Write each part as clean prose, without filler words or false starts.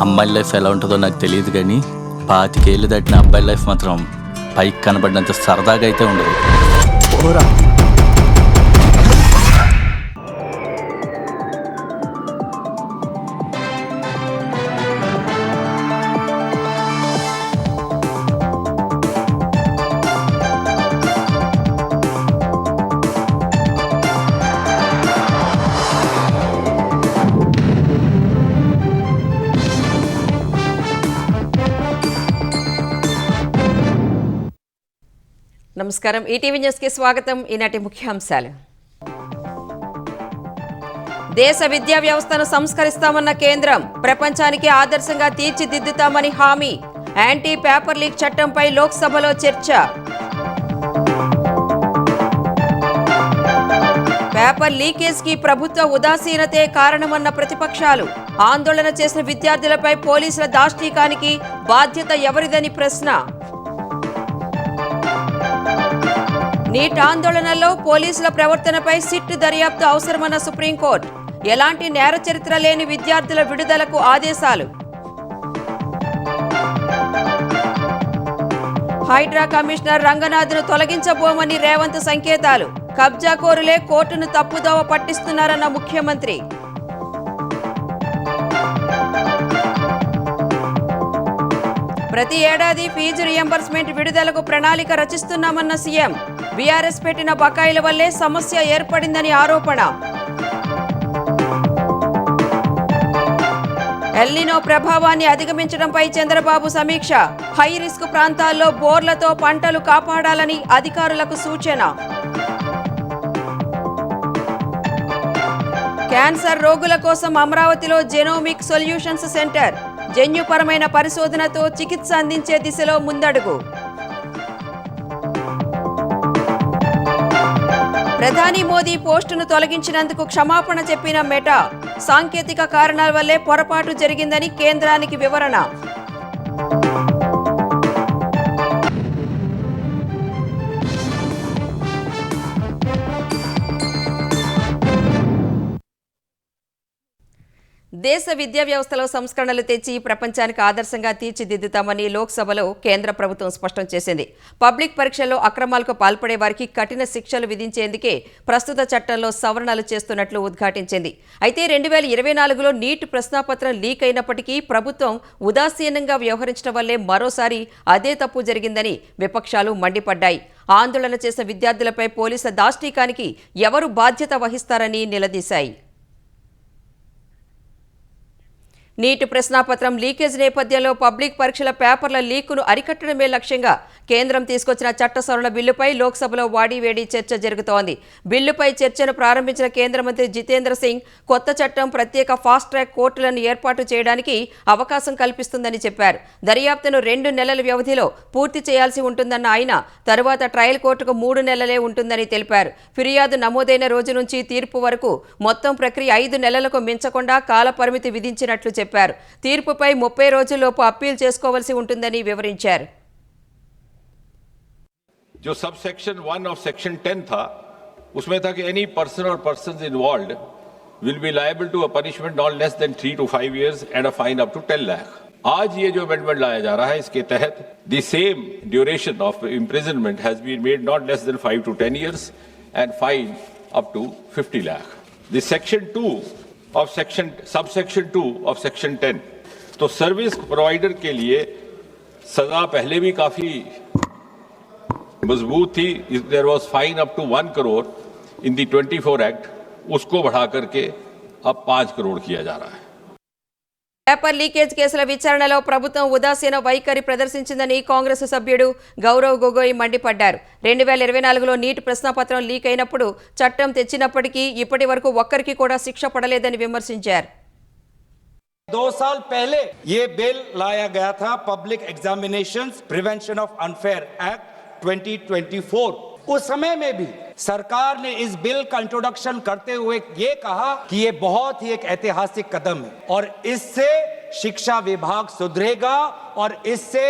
అమ్మాయి లైఫ్ ఎలా ఉంటుందో నాకు తెలియదు కానీ 25 ఏళ్ళు దాటిన అబ్బాయి లైఫ్ మాత్రం పైకి కనబడినంత సరదాగా అయితే ఉండదు. ఓరా నమస్కారం. ఈటీవీ న్యూస్ కి స్వాగతం. ఈనాటి ముఖ్యాంశాలు. దేశ విద్యా వ్యవస్థను సంస్కరిస్తామన్న కేంద్రం, ప్రపంచానికి ఆదర్శంగా తీర్చిదిద్దుతామని హామీ. యాంటీ పేపర్ లీక్ చట్టంపై లోక్సభలో చర్చ. పేపర్ లీకేజ్ కి ప్రభుత్వ ఉదాసీనతే కారణమన్న ప్రతిపక్షాలు. ఆందోళన చేసిన విద్యార్థులపై పోలీసుల దాష్టీకానికి బాధ్యత ఎవరిదని ప్రశ్న. నీట్ ఆందోళనలో పోలీసుల ప్రవర్తనపై సిట్ దర్యాప్తు అవసరమన్న సుప్రీంకోర్టు. ఎలాంటి నేర చరిత్ర లేని విద్యార్థుల విడుదలకు ఆదేశాలు. హైడ్రా కమిషనర్ రంగనాథ్ను తొలగించబోమని రేవంత్ సంకేతాలు. కబ్జాకోరులే కోర్టును తప్పుదోవ పట్టిస్తున్నారన్న ముఖ్యమంత్రి. ప్రతి ఏడాది ఫీజు రియంబర్స్మెంట్ విడుదలకు ప్రణాళిక రచిస్తున్నామన్న సీఎం. బీఆర్ఎస్ పెట్టిన బకాయిల వల్లే సమస్య ఏర్పడిందని ఆరోపణ. ఎల్నినో ప్రభావాన్ని అధిగమించడంపై చంద్రబాబు సమీక్ష. హై రిస్క్ ప్రాంతాల్లో బోర్లతో పంటలు కాపాడాలని అధికారులకు సూచన. క్యాన్సర్ రోగుల కోసం అమరావతిలో జెనోమిక్ సొల్యూషన్స్ సెంటర్. జన్యుపరమైన పరిశోధనతో చికిత్స అందించే దిశలో ముందడుగు. ప్రధాని మోదీ పోస్టును తొలగించినందుకు క్షమాపణ చెప్పిన మెటా. సాంకేతిక కారణాల వల్లే పొరపాటు జరిగిందని కేంద్రానికి వివరణ. దేశ విద్యా వ్యవస్థలో సంస్కరణలు తెచ్చి ప్రపంచానికి ఆదర్శంగా తీర్చిదిద్దుతామని లోక్సభలో కేంద్ర ప్రభుత్వం స్పష్టం చేసింది. పబ్లిక్ పరీక్షల్లో అక్రమాలకు పాల్పడే వారికి కఠిన శిక్షలు విధించేందుకే ప్రస్తుత చట్టంలో సవరణలు చేస్తున్నట్లు ఉద్ఘాటించింది. అయితే 2024లో నీట్ ప్రశ్నాపత్రం లీక్ అయినప్పటికీ ప్రభుత్వం ఉదాసీనంగా వ్యవహరించడం వల్లే మరోసారి అదే తప్పు జరిగిందని విపక్షాలు మండిపడ్డాయి. ఆందోళన చేసిన విద్యార్థులపై పోలీసుల దాష్టీకానికి ఎవరు బాధ్యత వహిస్తారని నిలదీశాయి. నీట్ ప్రశ్నాపత్రం లీకేజ్ నేపథ్యంలో పబ్లిక్ పరీక్షల పేపర్ల లీకును అరికట్టడమే లక్ష్యంగా కేంద్రం తీసుకొచ్చిన చట్ట సవరణ బిల్లుపై లోక్సభలో వాడివేడి చర్చ జరుగుతోంది. బిల్లుపై చర్చను ప్రారంభించిన కేంద్ర మంత్రి జితేంద్ర సింగ్ కొత్త చట్టం ప్రత్యేక ఫాస్ట్ ట్రాక్ కోర్టులను ఏర్పాటు చేయడానికి అవకాశం కల్పిస్తుందని చెప్పారు. దర్యాప్తును 2 నెలల వ్యవధిలో పూర్తి చేయాల్సి ఉంటుందన్న ఆయన తరువాత ట్రయల్ కోర్టుకు 3 నెలలే ఉంటుందని తెలిపారు. ఫిర్యాదు నమోదైన రోజు నుంచి తీర్పు వరకు మొత్తం ప్రక్రియ 5 నెలలకు మించకుండా కాల పరిమితి విధించినట్లు చెప్పారు. తీర్పుపై 30 రోజుల్లోపు అప్పీల్ చేసుకోవాల్సి ఉంటుందని వివరించారు. जो सब सेक्शन 1 ऑफ सेक्शन 10 था उसमें था कि एनी पर्सन और persons involved will be liable to a punishment not less than 3 to 5 years and a fine up to 10 lakh. आज ये जो अमेंडमेंट लाया जा रहा है इसके तहत the same duration of imprisonment has been made not less than 5 to 10 years and fine up to 50 lakh. The section 2 of subsection 2 of section 10 तो सर्विस प्रोवाइडर के लिए सजा पहले भी काफी मजबूत थी. There was fine up to 1 crore in the 24 act. उसको बढ़ा करके अब 5 crore किया जा रहा है. పేపర్ లీకేజ్ కేసుల విచారణలో ప్రభుత్వం ఉదాసీన వైఖరి ప్రదర్శించిందని కాంగ్రెస్ సభ్యుడు గౌరవ్ గొగోయ్ మండిపడ్డారు. 2024లో నీట్ ప్రశ్నాపత్రం లీక్ అయినప్పుడు చట్టం తెచ్చినప్పటికీ ఇప్పటి వరకు ఒక్కరికి కూడా శిక్ష పడలేదని విమర్శించారు. 2 साल पहले ये बिल लाया गया था, public examinations prevention of unfair act 2024. उस समय में भी सरकार ने इस बिल का इंट्रोडक्शन करते हुए ये कहा कि ये बहुत ही एक ऐतिहासिक कदम है और इससे शिक्षा विभाग सुधरेगा और इससे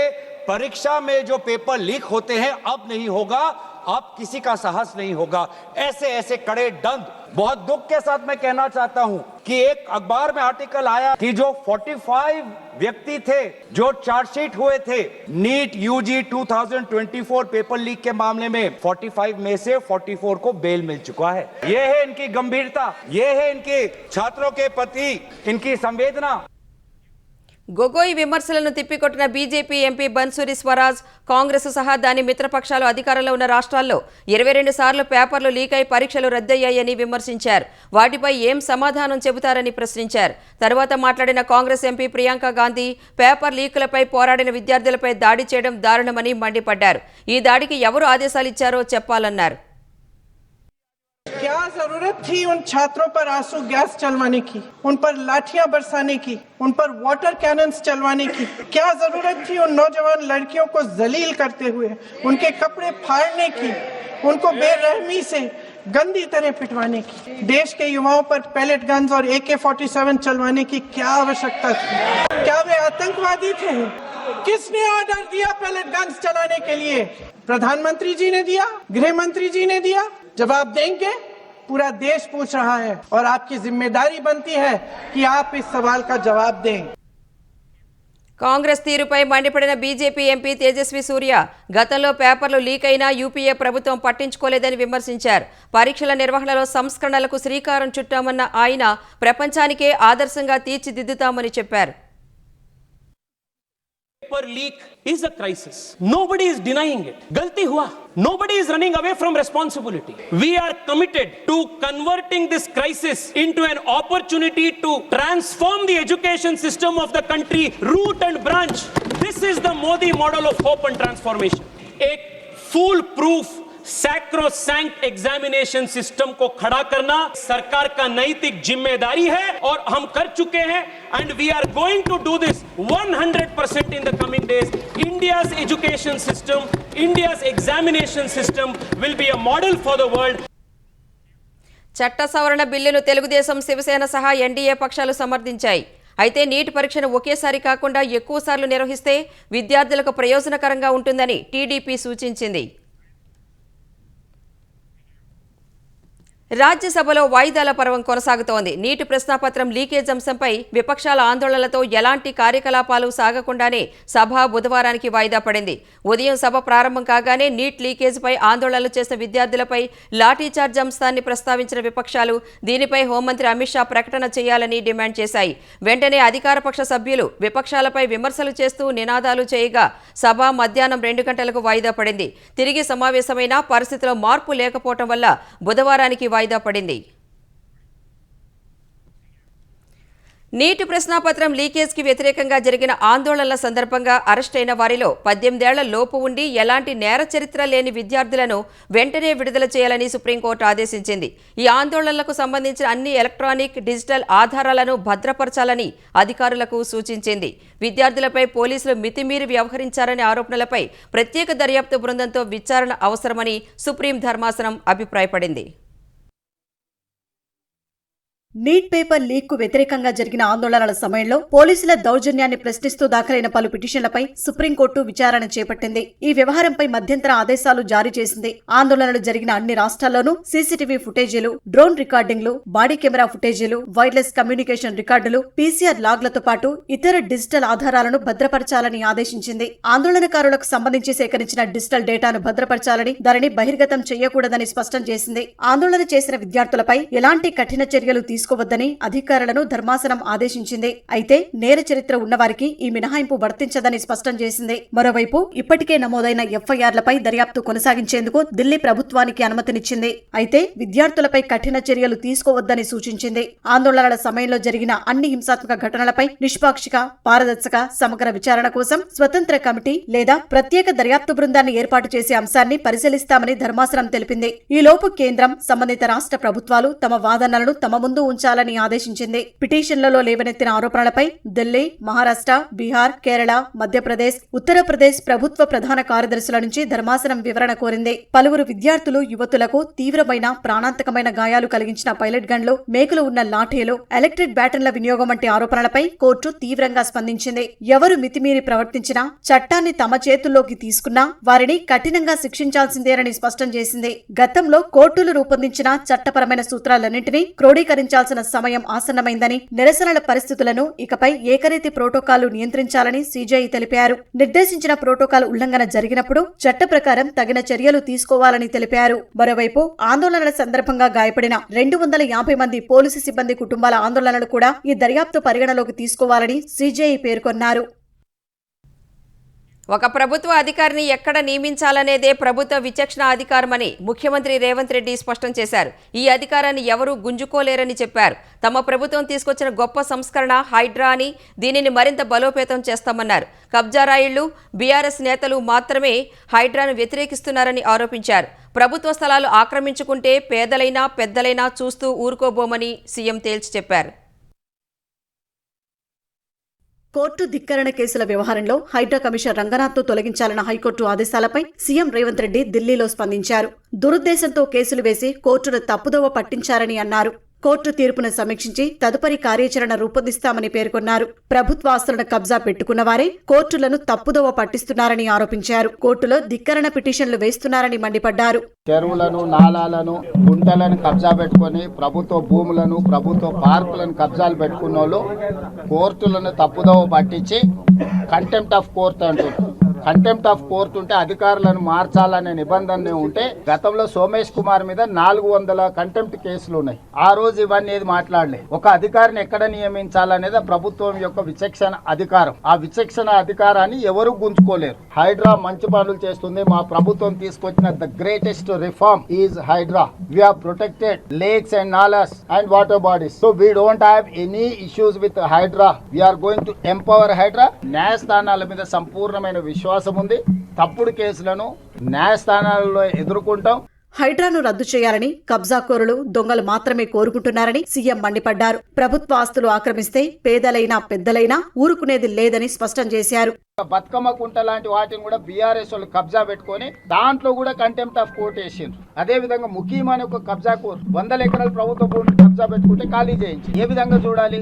परीक्षा में जो पेपर लीक होते हैं अब नहीं होगा. अब किसी का साहस नहीं होगा। ऐसे ऐसे कड़े दंड। बहुत दुख के साथ मैं कहना चाहता हूं कि एक अखबार में आर्टिकल आया कि जो 45 व्यक्ति थे जो चार्जशीट हुए थे नीट यूजी 2024 पेपर लीक के मामले में, 45 में से 44 को बेल मिल चुका है। ये है इनकी गंभीरता, ये है इनके छात्रों के प्रति इनकी संवेदना। గొగోయ్ విమర్శలను తిప్పికొట్టిన బీజేపీ ఎంపీ బన్సూరి స్వరాజ్ కాంగ్రెస్ సహా దాని మిత్రపక్షాలు అధికారంలో ఉన్న రాష్ట్రాల్లో 22 సార్లు పేపర్లు లీక్ అయి పరీక్షలు రద్దయ్యాయని విమర్శించారు. వాటిపై ఏం సమాధానం చెబుతారని ప్రశ్నించారు. తర్వాత మాట్లాడిన కాంగ్రెస్ ఎంపీ ప్రియాంక గాంధీ పేపర్ లీకులపై పోరాడిన విద్యార్థులపై దాడి చేయడం దారుణమని మండిపడ్డారు. ఈ దాడికి ఎవరు ఆదేశాలు ఇచ్చారో చెప్పాలన్నారు. क्या जरूरत थी उन छात्रों पर आंसू गैस चलवाने की, उन पर लाठियां बरसाने की, उन पर वाटर कैनन्स चलवाने की? क्या जरूरत थी उन नौजवान लड़कियों को जलील करते हुए उनके कपड़े फाड़ने की, उनको बेरहमी से गंदी तरह पिटवाने की? देश के युवाओं पर पैलेट गन्स और AK-47 चलवाने की क्या आवश्यकता थी? क्या वे आतंकवादी थे? किसने ऑर्डर दिया पैलेट गन्स चलाने के लिए? प्रधानमंत्री जी ने दिया? गृह मंत्री जी ने दिया? जवाब देंगे? पूरा देश पूछ रहा है और आपकी जिम्मेदारी बनती है कि आप इस सवाल का जवाब दें. కాంగ్రెస్ తీరుపై మండిపడిన బీజేపీ ఎంపీ తేజస్వి సూర్య గతంలో పేపర్లు లీక్ అయినా యూపీఏ ప్రభుత్వం పట్టించుకోలేదని విమర్శించారు. పరీక్షల నిర్వహణలో సంస్కరణలకు శ్రీకారం చుట్టామన్న ఆయన ప్రపంచానికే ఆదర్శంగా తీర్చిదిద్దుతామని చెప్పారు. Paper leak is a crisis. Nobody is denying it. Galti hua. Nobody is running away from responsibility. We are committed to converting this crisis into an opportunity to transform the education system of the country, root and branch. This is the Modi model of hope and transformation. A foolproof sacrosanct examination system को खड़ा करना सरकार का नैतिक जिम्मेदारी है और हम कर चुके हैं and we are going to do this 100% in the coming days. India's education system, India's examination system will be a model for the world. చట్ట సవరణ బిల్లును తెలుగుదేశం శివసేన సహా ఎన్డీఏ పక్షాలు సమర్థించాయి. అయితే నీట్ పరీక్షను ఒకేసారి కాకుండా ఎక్కువసార్లు నిర్వహిస్తే విద్యార్థులకు ప్రయోజనకరంగా ఉంటుందని టీడీపీ సూచించింది. రాజ్యసభలో వాయిదాల పర్వం కొనసాగుతోంది. నీటి ప్రశ్నాపత్రం లీకేజ్ అంశంపై విపక్షాల ఆందోళనలతో ఎలాంటి కార్యకలాపాలు సాగకుండానే సభ బుధవారానికి వాయిదా పడింది. ఉదయం సభ ప్రారంభం కాగానే నీట్ లీకేజ్పై ఆందోళనలు చేసిన విద్యార్థులపై లాఠీచార్జ్ అంశాన్ని ప్రస్తావించిన విపక్షాలు దీనిపై హోంమంత్రి అమిత్ షా ప్రకటన చేయాలని డిమాండ్ చేశాయి. వెంటనే అధికారపక్ష సభ్యులు విపక్షాలపై విమర్శలు చేస్తూ నినాదాలు చేయగా సభ మధ్యాహ్నం 2 గంటలకు వాయిదా పడింది. తిరిగి సమావేశమైన పరిస్థితిలో మార్పు లేకపోవడం వల్ల బుధవారానికి వాయిదా పడింది. నీటి ప్రశ్నాపత్రం లీకేజ్కి వ్యతిరేకంగా జరిగిన ఆందోళనల సందర్భంగా అరెస్టైన వారిలో 18 ఏళ్ల లోపు ఉండి ఎలాంటి నేర చరిత్ర లేని విద్యార్థులను వెంటనే విడుదల చేయాలని సుప్రీంకోర్టు ఆదేశించింది. ఈ ఆందోళనలకు సంబంధించిన అన్ని ఎలక్ట్రానిక్, డిజిటల్ ఆధారాలను భద్రపరచాలని అధికారులకు సూచించింది. విద్యార్థులపై పోలీసులు మితిమీరి వ్యవహరించారనే ఆరోపణలపై ప్రత్యేక దర్యాప్తు బృందంతో విచారణ అవసరమని సుప్రీం ధర్మాసనం అభిప్రాయపడింది. నీట్ పేపర్ లీక్ కు వ్యతిరేకంగా జరిగిన ఆందోళనల సమయంలో పోలీసుల దౌర్జన్యాన్ని ప్రశ్నిస్తూ దాఖలైన పలు పిటిషన్లపై సుప్రీంకోర్టు విచారణ చేపట్టింది. ఈ వ్యవహారంపై మధ్యంతర ఆదేశాలు జారీ చేసింది. ఆందోళనలు జరిగిన అన్ని రాష్ట్రాల్లోనూ సీసీటీవీ ఫుటేజీలు, డ్రోన్ రికార్డింగ్లు, బాడీ కెమెరా ఫుటేజీలు, వైర్లెస్ కమ్యూనికేషన్ రికార్డులు, పీసీఆర్ లాగ్లతో పాటు ఇతర డిజిటల్ ఆధారాలను భద్రపరచాలని ఆదేశించింది. ఆందోళనకారులకు సంబంధించి సేకరించిన డిజిటల్ డేటాను భద్రపరచాలని, దానిని బహిర్గతం చేయకూడదని స్పష్టం చేసింది. ఆందోళన చేసిన విద్యార్థులపై ఎలాంటి కఠిన చర్యలు తీసుకోవద్దని అధికారులను ధర్మాసనం ఆదేశించింది. అయితే నేర చరిత్ర ఉన్నవారికి ఈ మినహాయింపు వర్తించదని స్పష్టం చేసింది. మరోవైపు ఇప్పటికే నమోదైన ఎఫ్ఐఆర్లపై దర్యాప్తు కొనసాగించేందుకు ఢిల్లీ ప్రభుత్వానికి అనుమతినిచ్చింది. అయితే విద్యార్థులపై కఠిన చర్యలు తీసుకోవద్దని సూచించింది. ఆందోళనల సమయంలో జరిగిన అన్ని హింసాత్మక ఘటనలపై నిష్పాక్షిక, పారదర్శక, సమగ్ర విచారణ కోసం స్వతంత్ర కమిటీ లేదా ప్రత్యేక దర్యాప్తు బృందాన్ని ఏర్పాటు చేసే అంశాన్ని పరిశీలిస్తామని ధర్మాసనం తెలిపింది. ఈలోపు కేంద్రం, సంబంధిత రాష్ట్ర ప్రభుత్వాలు తమ వాదనలను తమ ముందు ఉంచాలని ఆదేశించింది. పిటిషన్లలో లేవనెత్తిన ఆరోపణలపై ఢిల్లీ, మహారాష్ట్ర, బీహార్, కేరళ, మధ్యప్రదేశ్, ఉత్తరప్రదేశ్ ప్రభుత్వ ప్రధాన కార్యదర్శుల నుంచి ధర్మాసనం వివరణ కోరింది. పలువురు విద్యార్థులు, యువతులకు తీవ్రమైన ప్రాణాంతకమైన గాయాలు కలిగించిన పైలట్ గన్లు, మేకులు ఉన్న లాఠీలు, ఎలక్ట్రిక్ బ్యాటన్ల వినియోగం వంటి ఆరోపణలపై కోర్టు తీవ్రంగా స్పందించింది. ఎవరు మితిమీరి ప్రవర్తించినా, చట్టాన్ని తమ చేతుల్లోకి తీసుకున్నా వారిని కఠినంగా శిక్షించాల్సిందేనని స్పష్టం చేసింది. గతంలో కోర్టులు రూపొందించిన చట్టపరమైన సూత్రాలన్నింటినీ క్రోడీకరించాల్సిన సమయం ఆసన్నమైందని, నిరసనల పరిస్థితులను ఇకపై ఏకరీతి ప్రోటోకాల్లు నియంత్రించాలని సీజేఐ తెలిపారు. నిర్దేశించిన ప్రోటోకాల్ ఉల్లంఘన జరిగినప్పుడు చట్ట ప్రకారం తగిన చర్యలు తీసుకోవాలని తెలిపారు. మరోవైపు ఆందోళనల సందర్భంగా గాయపడిన 250 మంది పోలీసు సిబ్బంది కుటుంబాల ఆందోళనలు కూడా ఈ దర్యాప్తు పరిగణలోకి తీసుకోవాలని సీజేఐ పేర్కొన్నారు. ఒక ప్రభుత్వ అధికారిని ఎక్కడ నియమించాలనేదే ప్రభుత్వ విచక్షణ అధికారమని ముఖ్యమంత్రి రేవంత్ రెడ్డి స్పష్టం చేశారు. ఈ అధికారాన్ని ఎవరూ గుంజుకోలేరని చెప్పారు. తమ ప్రభుత్వం తీసుకొచ్చిన గొప్ప సంస్కరణ హైడ్రా అని, దీనిని మరింత బలోపేతం చేస్తామన్నారు. కబ్జా రాయుళ్లు, బీఆర్ఎస్ నేతలు మాత్రమే హైడ్రాను వ్యతిరేకిస్తున్నారని ఆరోపించారు. ప్రభుత్వ స్థలాలు ఆక్రమించుకుంటే పేదలైనా పెద్దలైనా చూస్తూ ఊరుకోబోమని సీఎం తేల్చి చెప్పారు. కోర్టు ధిక్కరణ కేసుల వ్యవహారంలో హైడ్రా కమిషనర్ రంగనాథ్ను తొలగించాలన్న హైకోర్టు ఆదేశాలపై సీఎం రేవంత్ రెడ్డి ఢిల్లీలో స్పందించారు. దురుద్దేశంతో కేసులు వేసి కోర్టును తప్పుదోవ పట్టించారని అన్నారు. కోర్టు తీర్పును సమీక్షించి తదుపరి కార్యాచరణ రూపొందిస్తామని పేర్కొన్నారు. ప్రభుత్వ ఆస్తులను కబ్జా పెట్టుకున్న వారే కోర్టులను తప్పుదోవ పట్టిస్తున్నారని ఆరోపించారు. కోర్టులో ధిక్కరణ పిటిషన్లు వేస్తున్నారని మండిపడ్డారు. చెరువులను, నాలాలను, గుంటలను కబ్జా పెట్టుకుని ప్రభుత్వ భూములను, ప్రభుత్వ పార్కులను కబ్జాలు పెట్టుకున్న వాళ్ళు కోర్టులను తప్పుదోవ పట్టించి కంటెంప్ట్ ఆఫ్ కోర్ట్ అంటారు. కంటెంప్ట్ ఆఫ్ కోర్ట్ ఉంటే అధికారులను మార్చాలనే నిబంధన ఉంటే గతంలో సోమేష్ కుమార్ మీద 400 కంటెంప్ట్ కేసులు ఉన్నాయి. ఆ రోజు ఇవన్నీ ఏది మాట్లాడలే. ఒక అధికారిని ఎక్కడ నియమించాలనేది ప్రభుత్వం యొక్క విచక్షణ అధికారం. ఆ విచక్షణ అధికారాన్ని ఎవరు గుంజుకోలేరు. హైడ్రా మంచి పనులు చేస్తుంది. మా ప్రభుత్వం తీసుకొచ్చిన the greatest reform is HYDRAA. We have protected lakes and nalas and water bodies. So we don't have any issues with HYDRAA. We are going to empower HYDRAA. న్యాయస్థానాల మీద సంపూర్ణమైన విశ్వాసం ఉంది. తప్పుడు కేసులను న్యాయస్థానాలలో ఎదుర్కొంటాం. హైడ్రాను రద్దు చేయాలని కబ్జాకోరులు, దొంగలు మాత్రమే కోరుకుంటున్నారని సీఎం మండిపడ్డారు. ప్రభుత్వ ఆస్తులు ఆక్రమిస్తే పేదలైనా పెద్దలైనా ఊరుకునేది లేదని స్పష్టం చేశారు. బతుకమ్మ కుంట లాంటి వాటిని కూడా బీఆర్ఎస్ వాళ్ళు కబ్జా పెట్టుకొని దాంట్లో కూడా కంటెంప్ట్ ఆఫ్ కోర్ట్ వేసిండ్రు. అదే విధంగా ముఖీం అనే ఒక కబ్జా కోర్ 100 ఎకరాల ప్రభుత్వ భూమిని కబ్జా పెట్టుకుంటే ఖాళీ చేయించి ఏ విధంగా చూడాలి?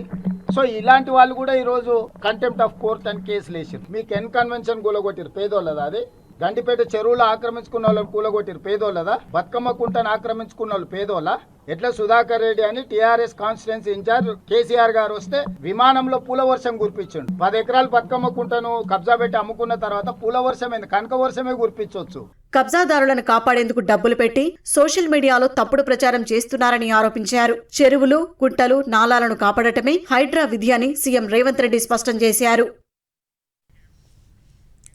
సో ఇలాంటి వాళ్ళు కూడా ఈ రోజు కంటెంప్ట్ ఆఫ్ కోర్ట్ అని కేసులు వేసారు. మీకు ఎన్ కన్వెన్షన్ కూలగొట్టిరు, పేదోళ్ళదా? అది గండిపేట చెరువులు ఆక్రమించుకున్న వాళ్ళని కూలగొట్టిరు, పేదోళ్ళదా? బతుకమ్మ కుంటను ఆక్రమించుకున్న వాళ్ళు పేదోళ్ళ? ఎట్లా సుధాకర్ రెడ్డి అని టీఆర్ఎస్ కాన్స్టిట్యున్సీ ఇన్ఛార్జ్ కేసీఆర్ గారు వస్తే విమానంలో పూల వర్షం కురిపించండు. 10 ఎకరాలు బతుకమ్మ కుంటను కబ్జా పెట్టి అమ్ముకున్న తర్వాత పూల వర్షమైంది, కనక వర్షమే కురిపించవచ్చు. కబ్జాదారులను కాపాడేందుకు డబ్బులు పెట్టి సోషల్ మీడియాలో తప్పుడు ప్రచారం చేస్తున్నారని ఆరోపించారు. చెరువులు, కుంటలు, నాలాలను కాపాడటమే హైడ్రా విధి అని సీఎం రేవంత్ రెడ్డి స్పష్టం చేశారు.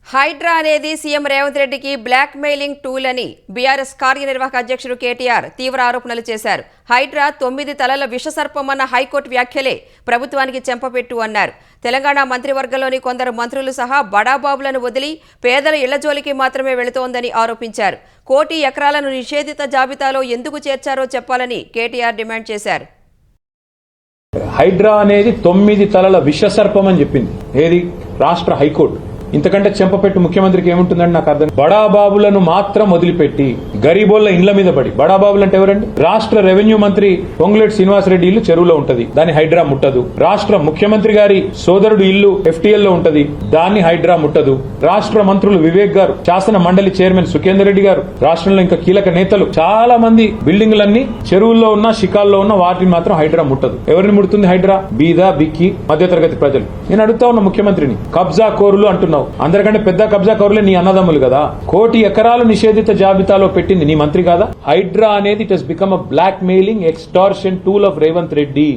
హైడ్రా అనేది సీఎం రేవంత్ రెడ్డికి బ్లాక్ మెయిలింగ్ టూల్ అని బీఆర్ఎస్ కార్యనిర్వాహక అధ్యక్షుడు కేటీఆర్ తీవ్ర ఆరోపణలు చేశారు. హైడ్రా 9 తలల విషసర్పమన్న హైకోర్టు వ్యాఖ్యలే ప్రభుత్వానికి చెంపపెట్టు అన్నారు. తెలంగాణ మంత్రివర్గంలోని కొందరు మంత్రులు సహా బడాబాబులను వదిలి పేదల ఇళ్ల జోలికి మాత్రమే వెళుతోందని ఆరోపించారు. 1 కోటి ఎకరాలను నిషేధిత జాబితాలో ఎందుకు చేర్చారో చెప్పాలని కేటీఆర్ డిమాండ్ చేశారు. హైడ్రా అనేది 9 తలల విషసర్పం అని చెప్పింది ఏది? రాష్ట్ర హైకోర్టు. ఇంతకంటే చెంపపెట్టు ముఖ్యమంత్రికి ఏముంటుందని నాకు అర్థం. బడాబాబులను మాత్రం వదిలిపెట్టి గరీబోళ్ల ఇండ్ల మీద పడి, బడాబాబులు అంటే ఎవరండి? రాష్ట్ర రెవెన్యూ మంత్రి పొంగులేటి శ్రీనివాసరెడ్డి ఇల్లు చెరువులో ఉంటది, దాన్ని హైడ్రా ముట్టదు. రాష్ట్ర ముఖ్యమంత్రి గారి సోదరుడు ఇల్లు FTL లో ఉంటది, దాన్ని హైడ్రా ముట్టదు. రాష్ట్ర మంత్రులు వివేక్ గారు, శాసన మండలి చైర్మన్ సుఖేందర్ రెడ్డి గారు, రాష్ట్రంలో ఇంకా కీలక నేతలు చాలా మంది బిల్డింగ్లన్నీ చెరువుల్లో ఉన్న, షికాల్లో ఉన్న వాటిని మాత్రం హైడ్రా ముట్టదు. ఎవరిని ముడుతుంది హైడ్రా? బీద, బిక్కి, మధ్యతరగతి ప్రజలు. నేను అడుగుతా ఉన్న ముఖ్యమంత్రిని, కబ్జా కోరులు అంటున్నావు, అందరికంటే పెద్ద కబ్జా కౌరులే నీ అన్నదమ్ములు కదా. 1 కోటి ఎకరాలు నిషేధిత జాబితాలో పెట్టింది నీ మంత్రి కాదా? హైడ్రా అనేది it has become a blackmailing extortion tool of Revanth Reddy.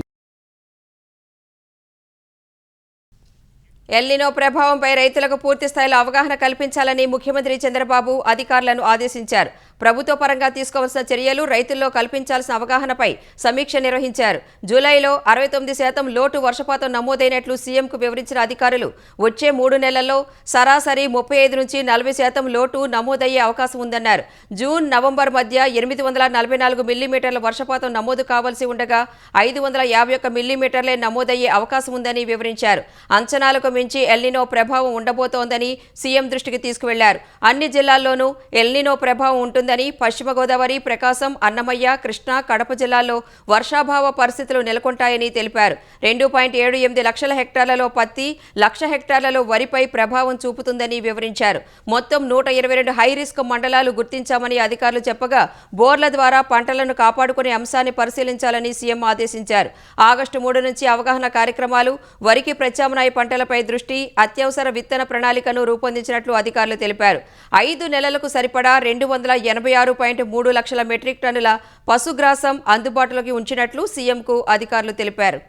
El Nino ప్రభావంపై రైతులకు పూర్తి స్థాయిలో అవగాహన కల్పించాలని ముఖ్యమంత్రి చంద్రబాబు అధికారులను ఆదేశించారు. ప్రభుత్వ పరంగా తీసుకోవాల్సిన చర్యలు, రైతుల్లో కల్పించాల్సిన అవగాహనపై సమీక్ష నిర్వహించారు. జూలైలో 69% లోటు వర్షపాతం నమోదైనట్లు సీఎంకు వివరించిన అధికారులు వచ్చే 3 నెలల్లో సరాసరి 35 నుంచి 40% లోటు నమోదయ్యే అవకాశం ఉందన్నారు. జూన్, నవంబర్ మధ్య 844 మిల్లీమీటర్ల వర్షపాతం నమోదు కావాల్సి ఉండగా 551 మిల్లీమీటర్లే నమోదయ్యే అవకాశం ఉందని వివరించారు. అంచనాలకు మించి ఎల్నినో ప్రభావం ఉండబోతోందని సీఎం దృష్టికి తీసుకువెళ్లారు. అన్ని జిల్లాల్లోనూ ఎల్నినో ప్రభావం ఉంటుందని, పశ్చిమ గోదావరి, ప్రకాశం, అన్నమయ్య, కృష్ణా, కడప జిల్లాల్లో వర్షాభావ పరిస్థితులు నెలకొంటాయని తెలిపారు. 2.78 లక్షల హెక్టార్లలో పత్తి, 1,00,000 హెక్టార్లలో వరిపై ప్రభావం చూపుతుందని వివరించారు. మొత్తం 122 హై రిస్క్ మండలాలు గుర్తించామని అధికారులు చెప్పగా బోర్ల ద్వారా పంటలను కాపాడుకునే అంశాన్ని పరిశీలించాలని సీఎం ఆదేశించారు. ఆగస్టు 3 నుంచి అవగాహన కార్యక్రమాలు, వరికి ప్రత్యామ్నాయ పంటలపై దృష్టి, అత్యవసర విత్తన ప్రణాళికను రూపొందించినట్లు అధికారులు తెలిపారు. 5 నెలలకు సరిపడా 286.3 లక్షల మెట్రిక్ టన్నుల పశుగ్రాసం అందుబాటులోకి ఉంచినట్లు సీఎంకు అధికారులు తెలిపారు.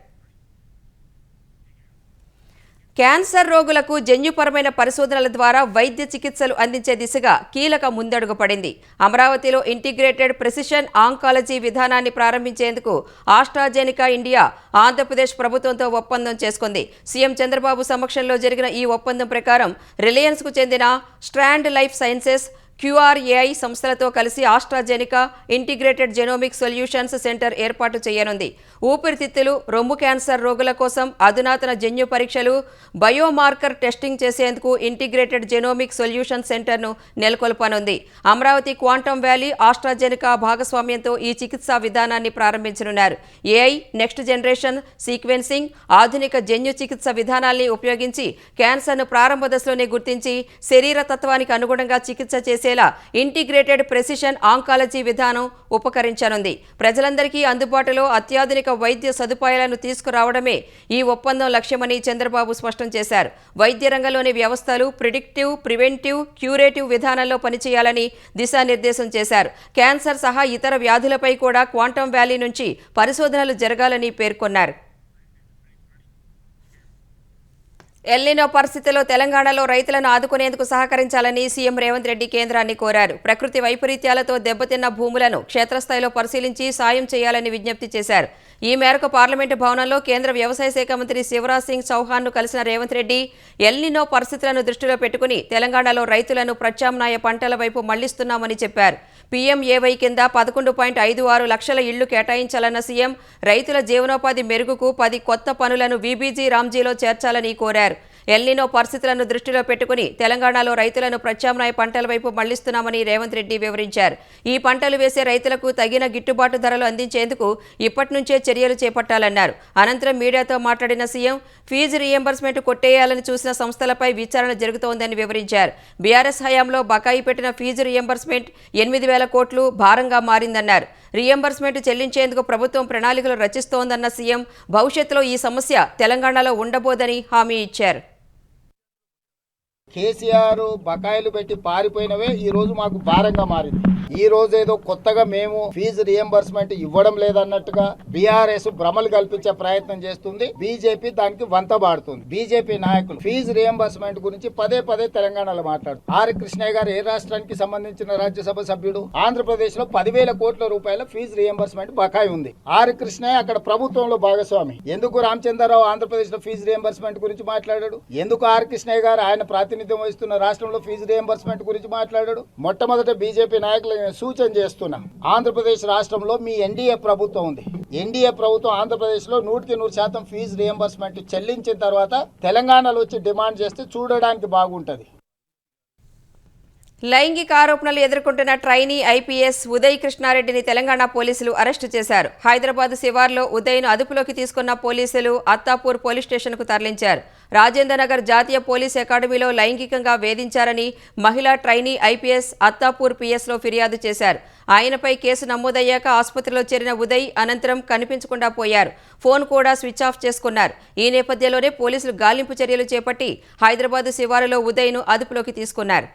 క్యాన్సర్ రోగులకు జన్యుపరమైన పరిశోధనల ద్వారా వైద్య చికిత్సలు అందించే దిశగా కీలక ముందడుగు పడింది. అమరావతిలో ఇంటిగ్రేటెడ్ ప్రెసిషన్ ఆంకాలజీ విధానాన్ని ప్రారంభించేందుకు ఆస్ట్రాజెనికా ఇండియా ఆంధ్రప్రదేశ్ ప్రభుత్వంతో ఒప్పందం చేసుకుంది. సీఎం చంద్రబాబు సమక్షంలో జరిగిన ఈ ఒప్పందం ప్రకారం రిలయన్స్కు చెందిన స్ట్రాండ్ లైఫ్ సైన్సెస్, QRAI సంస్థలతో కలిసి AstraZeneca integrated genomic solutions centre ఏర్పాటు చేయనుంది. ఊపిరితిత్తులు, రొమ్ము క్యాన్సర్ రోగుల కోసం అధునాతన జన్యు పరీక్షలు, బయోమార్కర్ టెస్టింగ్ చేసేందుకు ఇంటిగ్రేటెడ్ జెనోమిక్ సొల్యూషన్ సెంటర్ను నెలకొల్పనుంది. అమరావతి క్వాంటమ్ వ్యాలీ, ఆస్ట్రాజెనికా భాగస్వామ్యంతో ఈ చికిత్సా విధానాన్ని ప్రారంభించనున్నారు. AI, నెక్స్ట్ జనరేషన్ సీక్వెన్సింగ్, ఆధునిక జన్యు చికిత్స విధానాల్ని ఉపయోగించి క్యాన్సర్ను ప్రారంభ దశలోనే గుర్తించి శరీర తత్వానికి అనుగుణంగా చికిత్స చేసేలా ఇంటిగ్రేటెడ్ ప్రెసిషన్ ఆంకాలజీ విధానం ఉపకరించనుంది. ప్రజలందరికీ అందుబాటులో అత్యాధునిక వైద్య సదుపాయాలను తీసుకురావడమే ఈ ఒప్పందం లక్ష్యమని చంద్రబాబు స్పష్టం చేశారు. వైద్య రంగంలోని వ్యవస్థలు ప్రిడిక్టివ్, ప్రివెంటివ్, క్యూరేటివ్ విధానంలో పనిచేయాలని దిశానిర్దేశం చేశారు. క్యాన్సర్ సహా ఇతర వ్యాధులపై కూడా క్వాంటమ్ వ్యాలీ నుంచి పరిశోధనలు జరగాలని పేర్కొన్నారు. ఎల్నినో పరిస్థితుల్లో తెలంగాణలో రైతులను ఆదుకునేందుకు సహకరించాలని సీఎం రేవంత్ రెడ్డి కేంద్రాన్ని కోరారు. ప్రకృతి వైపరీత్యాలతో దెబ్బతిన్న భూములను క్షేత్రస్థాయిలో పరిశీలించి సాయం చేయాలని విజ్ఞప్తి చేశారు. ఈ మేరకు పార్లమెంటు భవనంలో కేంద్ర వ్యవసాయ శాఖ మంత్రి శివరాజ్ సింగ్ చౌహాన్ను కలిసిన రేవంత్ రెడ్డి ఎల్నినో పరిస్థితులను దృష్టిలో పెట్టుకుని తెలంగాణలో రైతులను ప్రత్యామ్నాయ పంటల వైపు మళ్లిస్తున్నామని చెప్పారు. PMAY కింద 11.56 లక్షల ఇళ్లు కేటాయించాలన్న సీఎం రైతుల జీవనోపాధి మెరుగుకు 10 కొత్త పనులను VBG రామ్జీలో చేర్చాలని కోరారు. ఎల్నినో పరిస్థితులను దృష్టిలో పెట్టుకుని తెలంగాణలో రైతులను ప్రత్యామ్నాయ పంటల వైపు మళ్లిస్తున్నామని రేవంత్ రెడ్డి వివరించారు. ఈ పంటలు వేసే రైతులకు తగిన గిట్టుబాటు ధరలు అందించేందుకు ఇప్పటి నుంచే చర్యలు చేపట్టాలన్నారు. అనంతరం మీడియాతో మాట్లాడిన సీఎం ఫీజు రీయింబర్స్మెంట్ కొట్టేయాలని చూసిన సంస్థలపై విచారణ జరుగుతోందని వివరించారు. బీఆర్ఎస్ హయాంలో బకాయి పెట్టిన ఫీజు రీయింబర్స్మెంట్ 8,000 కోట్లు భారంగా మారిందన్నారు. రీయింబర్స్మెంట్ చెల్లించేందుకు ప్రభుత్వం ప్రణాళికలు రచిస్తోందన్న సీఎం భవిష్యత్తులో ఈ సమస్య తెలంగాణలో ఉండబోదని హామీ ఇచ్చారు. కేసీఆర్ బకాయిలు పెట్టి పారిపోయినవే ఈ రోజు మాకు భారంగా మారింది. ఈ రోజు ఏదో కొత్తగా మేము ఫీజు రియంబర్స్మెంట్ ఇవ్వడం లేదన్నట్టుగా బీఆర్ఎస్ భ్రమలు కల్పించే ప్రయత్నం చేస్తుంది. బీజేపీ దానికి వంతబాడుతుంది. బీజేపీ నాయకులు ఫీజు రియంబర్స్మెంట్ గురించి పదే పదే తెలంగాణలో మాట్లాడుతారు. ఆర్ కృష్ణయ్య గారు ఏ రాష్ట్రానికి సంబంధించిన రాజ్యసభ సభ్యుడు? ఆంధ్రప్రదేశ్ లో 10,000 కోట్ల రూపాయల ఫీజు రియంబర్స్మెంట్ బకాయి ఉంది. ఆర్ కృష్ణయ్య అక్కడ ప్రభుత్వంలో భాగస్వామి. ఎందుకు రామచంద్రరావు ఆంధ్రప్రదేశ్ లో ఫీజు రియంబర్స్మెంట్ గురించి మాట్లాడాడు? ఎందుకు ఆర్ కృష్ణయ్య గారు ఆయన ప్రాతినిధ్యం వహిస్తున్న రాష్ట్రంలో ఫీజు రియంబర్స్మెంట్ గురించి మాట్లాడాడు? మొట్టమొదట బీజేపీ నాయకులు సూచన చేస్తున్నాం. ఆంధ్రప్రదేశ్ రాష్ట్రంలో మీ ఎన్డీఏ ప్రభుత్వం ఉంది. ఎన్డీఏ ప్రభుత్వం ఆంధ్రప్రదేశ్ లో 100% ఫీజు రియంబర్స్మెంట్ చెల్లించిన తర్వాత తెలంగాణలో వచ్చి డిమాండ్ చేస్తే చూడడానికి బాగుంటది. లైంగిక ఆరోపణలు ఎదుర్కొంటున్న ట్రైనీ IPS ఉదయ్ కృష్ణారెడ్డిని తెలంగాణ పోలీసులు అరెస్టు చేశారు. హైదరాబాద్ శివార్లో ఉదయ్ను అదుపులోకి తీసుకున్న పోలీసులు అత్తాపూర్ పోలీస్ స్టేషన్కు తరలించారు. రాజేంద్రనగర్ జాతీయ పోలీస్ అకాడమీలో లైంగికంగా వేధించారని మహిళా ట్రైనీ IPS అత్తాపూర్ PSలో ఫిర్యాదు చేశారు. ఆయనపై కేసు నమోదయ్యాక ఆసుపత్రిలో చేరిన ఉదయ్ అనంతరం కనిపించకుండా పోయారు. ఫోన్ కూడా స్విచ్ ఆఫ్ చేసుకున్నారు. ఈ నేపథ్యంలోనే పోలీసులు గాలింపు చర్యలు చేపట్టి హైదరాబాద్ శివారులో ఉదయ్ను అదుపులోకి తీసుకున్నారు.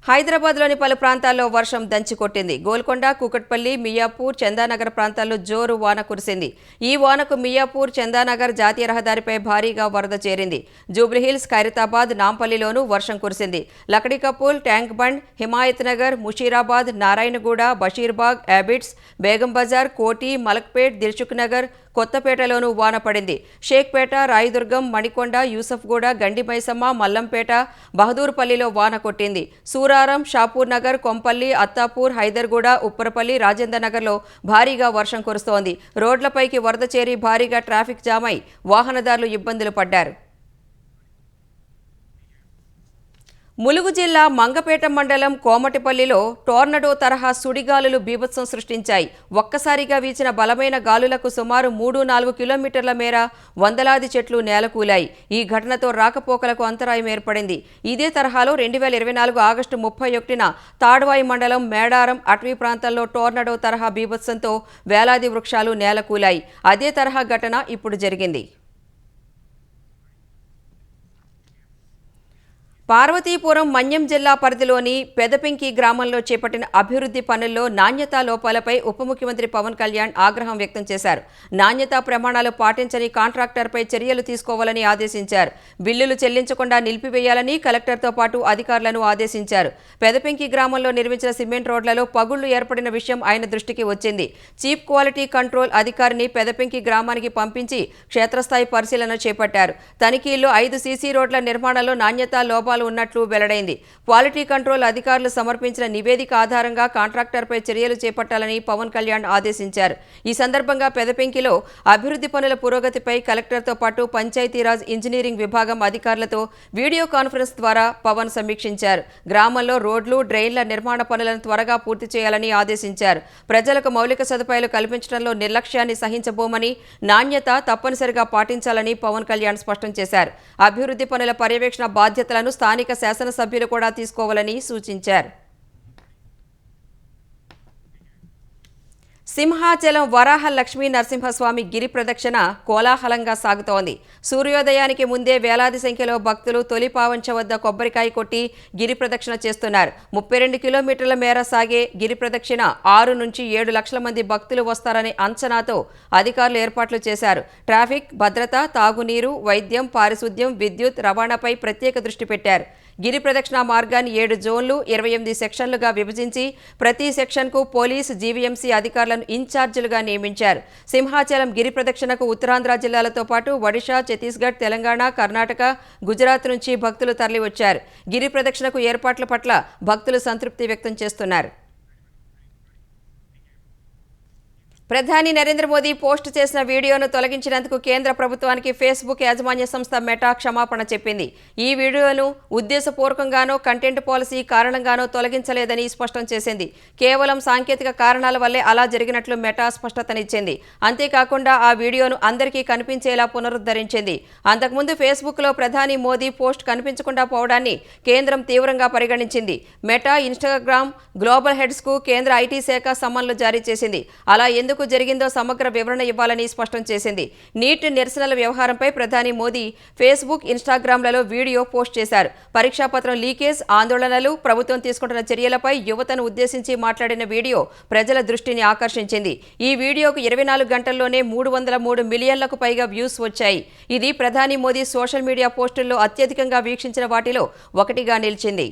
హైదరాబాద్లోని పలు ప్రాంతాల్లో వర్షం దంచికొట్టింది. గోల్కొండ, కూకట్పల్లి, మియాపూర్, చందానగర్ ప్రాంతాల్లో జోరు వాన కురిసింది. ఈ వానకు మియాపూర్, చందానగర్ జాతీయ రహదారిపై భారీగా వరద చేరింది. జూబ్లీహిల్స్, ఖైరతాబాద్, నాంపల్లిలోనూ వర్షం కురిసింది. లకడికపూల్, ట్యాంక్ బండ్, హిమాయత్ నగర్, ముషీరాబాద్, నారాయణగూడ, బషీర్బాగ్, యాబిట్స్, బేగం బజార్, కోటి, మలక్పేట్, దిల్సుఖ్ నగర్, కొత్తపేటలోనూ వాన పడింది. షేక్పేట, రాయదుర్గం, మణికొండ, యూసఫ్గూడ, గండిమైసమ్మ, మల్లంపేట, బహదూర్పల్లిలో వాన కొట్టింది. సూరారం, షాపూర్ నగర్, కొంపల్లి, అత్తాపూర్, హైదర్గూడ, ఉప్పరపల్లి, రాజేందర్ నగర్లో భారీగా వర్షం కురుస్తోంది. రోడ్లపైకి వరద చేరి భారీగా ట్రాఫిక్ జామ్ అయి వాహనదారులు ఇబ్బందులు పడ్డారు. ములుగు జిల్లా మంగపేట మండలం కోమటిపల్లిలో టోర్నడో తరహా సుడిగాలులు బీభత్సం సృష్టించాయి. ఒక్కసారిగా వీచిన బలమైన గాలులకు సుమారు 3-4 కిలోమీటర్ల మేర వందలాది చెట్లు నేలకూలాయి. ఈ ఘటనతో రాకపోకలకు అంతరాయం ఏర్పడింది. ఇదే తరహాలో 2024 ఆగస్టు 31న తాడ్వాయి మండలం మేడారం అటవీ ప్రాంతంలో టోర్నడో తరహా బీభత్సంతో వేలాది వృక్షాలు నేలకూలాయి. అదే తరహా ఘటన ఇప్పుడు జరిగింది. పార్వతీపురం మన్యం జిల్లా పరిధిలోని పెదపెంకి గ్రామంలో చేపట్టిన అభివృద్ధి పనుల్లో నాణ్యతా లోపాలపై ఉప ముఖ్యమంత్రి పవన్ కళ్యాణ్ ఆగ్రహం వ్యక్తం చేశారు. నాణ్యతా ప్రమాణాలు పాటించని కాంట్రాక్టర్పై చర్యలు తీసుకోవాలని ఆదేశించారు. బిల్లులు చెల్లించకుండా నిలిపివేయాలని కలెక్టర్తో పాటు అధికారులను ఆదేశించారు. పెదపెంకి గ్రామంలో నిర్మించిన సిమెంట్ రోడ్లలో పగుళ్లు ఏర్పడిన విషయం ఆయన దృష్టికి వచ్చింది. చీఫ్ క్వాలిటీ కంట్రోల్ అధికారిని పెదపెంకి గ్రామానికి పంపించి క్షేత్రస్థాయి పరిశీలన చేపట్టారు. తనిఖీల్లో 5 సీసీ రోడ్ల నిర్మాణంలో నాణ్యతా లోపాలు ఉన్నట్లు వెల్లడైంది. క్వాలిటీ కంట్రోల్ అధికారులు సమర్పించిన నివేదిక ఆధారంగా కాంట్రాక్టర్పై చర్యలు చేపట్టాలని పవన్ కళ్యాణ్ ఆదేశించారు. ఈ సందర్భంగా పెదపెంకిలో అభివృద్ధి పనుల పురోగతిపై కలెక్టర్తో పాటు పంచాయతీరాజ్ ఇంజనీరింగ్ విభాగం అధికారులతో వీడియో కాన్ఫరెన్స్ ద్వారా పవన్ సమీక్షించారు. గ్రామంలో రోడ్లు, డ్రైన్ల నిర్మాణ పనులను త్వరగా పూర్తి చేయాలని ఆదేశించారు. ప్రజలకు మౌలిక సదుపాయాలు కల్పించడంలో నిర్లక్ష్యాన్ని సహించబోమని, నాణ్యత తప్పనిసరిగా పాటించాలని పవన్ కళ్యాణ్ స్పష్టం చేశారు. అభివృద్ధి పనుల పర్యవేక్షణ బాధ్యతలను స్థానిక శాసనసభ్యులు కూడా తీసుకోవాలని సూచించారు. సింహాచలం వరాహ లక్ష్మీ నరసింహస్వామి గిరి ప్రదక్షిణ కోలాహలంగా సాగుతోంది. సూర్యోదయానికి ముందే వేలాది సంఖ్యలో భక్తులు తొలి పావంచ వద్ద కొబ్బరికాయ కొట్టి గిరి ప్రదక్షిణ చేస్తున్నారు. 32 కిలోమీటర్ల మేర సాగే గిరి ప్రదక్షిణ 6 నుంచి 7 లక్షల మంది భక్తులు వస్తారనే అంచనాతో అధికారులు ఏర్పాట్లు చేశారు. ట్రాఫిక్, భద్రత, తాగునీరు, వైద్యం, పారిశుద్ధ్యం, విద్యుత్, రవాణాపై ప్రత్యేక దృష్టి పెట్టారు. గిరి ప్రదక్షిణ మార్గాన్ని 7 జోన్లు, 28 సెక్షన్లుగా విభజించి ప్రతి సెక్షన్కు పోలీసు, జీవీఎంసీ అధికారులను ఇన్ఛార్జీలుగా నియమించారు. సింహాచలం గిరి ప్రదక్షిణకు ఉత్తరాంధ్ర జిల్లాలతో పాటు ఒడిషా, ఛత్తీస్గఢ్, తెలంగాణ, కర్ణాటక, గుజరాత్ నుంచి భక్తులు తరలివచ్చారు. గిరి ప్రదక్షిణకు ఏర్పాట్ల పట్ల భక్తులు సంతృప్తి వ్యక్తం చేస్తున్నారు. ప్రధాని నరేంద్ర మోదీ పోస్టు చేసిన వీడియోను తొలగించినందుకు కేంద్ర ప్రభుత్వానికి ఫేస్బుక్ యాజమాన్య సంస్థ మెటా క్షమాపణ చెప్పింది. ఈ వీడియోను ఉద్దేశపూర్వకంగానో కంటెంట్ పాలసీ కారణంగానో తొలగించలేదని స్పష్టం చేసింది. కేవలం సాంకేతిక కారణాల వల్లే అలా జరిగినట్లు మెటా స్పష్టతనిచ్చింది. అంతేకాకుండా ఆ వీడియోను అందరికీ కనిపించేలా పునరుద్ధరించింది. అంతకుముందు ఫేస్బుక్లో ప్రధాని మోదీ పోస్ట్ కనిపించకుండా పోవడాన్ని కేంద్రం తీవ్రంగా పరిగణించింది. మెటా, ఇన్స్టాగ్రామ్ గ్లోబల్ హెడ్స్కు కేంద్ర ఐటీ శాఖ సమన్లు జారీ చేసింది. అలా ఎందుకు జరిగిందో సమగ్ర వివరణ ఇవ్వాలని స్పష్టం చేసింది. నీట్ నిరసనల వ్యవహారంపై ప్రధాని మోదీ ఫేస్బుక్, ఇన్స్టాగ్రామ్లలో వీడియో పోస్ట్ చేశారు. పరీక్షా పత్రం లీకేజ్, ఆందోళనలు, ప్రభుత్వం తీసుకుంటున్న చర్యలపై యువతను ఉద్దేశించి మాట్లాడిన వీడియో ప్రజల దృష్టిని ఆకర్షించింది. ఈ వీడియోకు 24 గంటల్లోనే 303 మిలియన్లకు పైగా వ్యూస్ వచ్చాయి. ఇది ప్రధాని మోదీ సోషల్ మీడియా పోస్టుల్లో అత్యధికంగా వీక్షించిన వాటిలో ఒకటిగా నిలిచింది.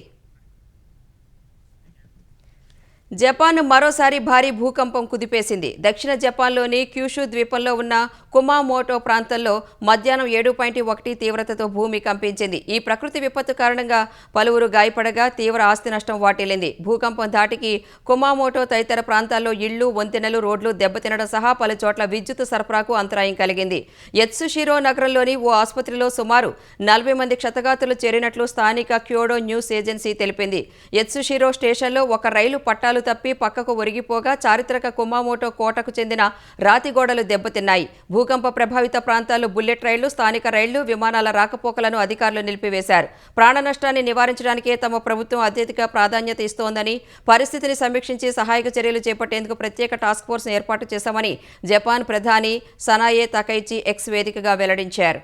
జపాన్ మరోసారి భారీ భూకంపం కుదిపేసింది. దక్షిణ జపాన్లోని క్యూషు ద్వీపంలో ఉన్న కుమామోటో ప్రాంతంలో మధ్యాహ్నం 7.1 తీవ్రతతో భూమి కంపించింది. ఈ ప్రకృతి విపత్తు కారణంగా పలువురు గాయపడగా తీవ్ర ఆస్తి నష్టం వాటిల్లింది. భూకంపం ధాటికి కుమామోటో తదితర ప్రాంతాల్లో ఇళ్లు, వంతెనలు, రోడ్లు దెబ్బతినడం సహా పలు చోట్ల విద్యుత్ సరఫరాకు అంతరాయం కలిగింది. యత్సుషిరో నగరంలోని ఓ ఆసుపత్రిలో సుమారు 40 మంది క్షతగాతులు చేరినట్లు స్థానిక క్యోడో న్యూస్ ఏజెన్సీ తెలిపింది. యత్సుషిరో స్టేషన్లో ఒక రైలు పట్టాలు తప్పి పక్కకు ఒరిగిపోగా చారిత్రక కుమామోటో కోటకు చెందిన రాతి గోడలు దెబ్బతిన్నాయి. భూకంప ప్రభావిత ప్రాంతాల్లో బుల్లెట్ రైళ్లు, స్థానిక రైళ్లు, విమానాల రాకపోకలను అధికారులు నిలిపివేశారు. ప్రాణ నష్టాన్ని నివారించడానికే తమ ప్రభుత్వం అత్యధిక ప్రాధాన్యత ఇస్తోందని, పరిస్థితిని సమీక్షించి సహాయక చర్యలు చేపట్టేందుకు ప్రత్యేక టాస్క్ ఫోర్స్ను ఏర్పాటు చేశామని జపాన్ ప్రధాని సనాయే తకైచి ఎక్స్ వేదికగా వెల్లడించారు.